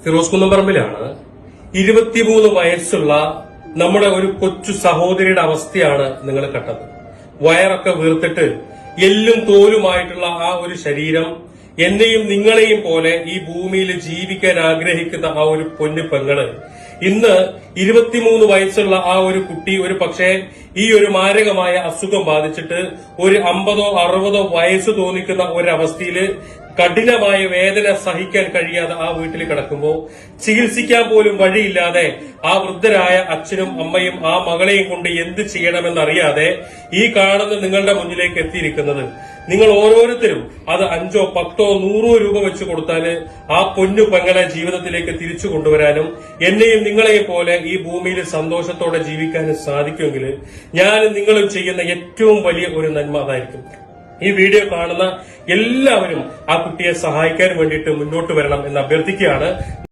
ഫിറോസ് കുന്നംപറമ്പിലാണ് 23 വയസ്സുള്ള നമ്മുടെ ഒരു കൊച്ചു സഹോദരിയുടെ അവസ്ഥയാണ് നിങ്ങൾ കണ്ടത്. വയറൊക്കെ വീർത്തിട്ട് എല്ലും തോലുമായിട്ടുള്ള ആ ഒരു ശരീരം, എന്നെയും നിങ്ങളെയും പോലെ ഈ ഭൂമിയിൽ ജീവിക്കാൻ ആഗ്രഹിക്കുന്ന ആ ഒരു പൊന്നു പെങ്ങള് ഇന്ന് 23 വയസ്സുള്ള ആ ഒരു കുട്ടി ഒരു പക്ഷേ ഈ ഒരു മാരകമായ അസുഖം ബാധിച്ചിട്ട് ഒരു 50ഓ 60ഓ വയസ്സ് തോന്നിക്കുന്ന ഒരവസ്ഥയില് കഠിനമായ വേദന സഹിക്കാൻ കഴിയാതെ ആ വീട്ടിൽ കിടക്കുമ്പോൾ ചികിത്സിക്കാൻ പോലും വഴിയില്ലാതെ ആ വൃദ്ധരായ അച്ഛനും അമ്മയും ആ മകളെയും കൊണ്ട് എന്ത് ചെയ്യണമെന്നറിയാതെ ഈ കാണുന്ന നിങ്ങളുടെ മുന്നിലേക്ക് എത്തിയിരിക്കുന്നത്. നിങ്ങൾ ഓരോരുത്തരും അത് 5ഓ 10ഓ 100 രൂപ വെച്ച് കൊടുത്താൽ ആ പൊന്നു പെങ്ങളെ ജീവിതത്തിലേക്ക് തിരിച്ചു കൊണ്ടുവരാനും എന്നെയും നിങ്ങളെയും പോലെ ഈ ഭൂമിയിൽ സന്തോഷത്തോടെ ജീവിക്കാനും സാധിക്കുമെങ്കിൽ ഞാനും നിങ്ങളും ചെയ്യുന്ന ഏറ്റവും വലിയ ഒരു നന്മ അതായിരിക്കും. ഈ വീഡിയോ കാണുന്ന എല്ലാവരും ആ കുട്ടിയെ സഹായിക്കാൻ വേണ്ടിയിട്ട് മുന്നോട്ട് വരണം എന്ന് അഭ്യർത്ഥിക്കുകയാണ്.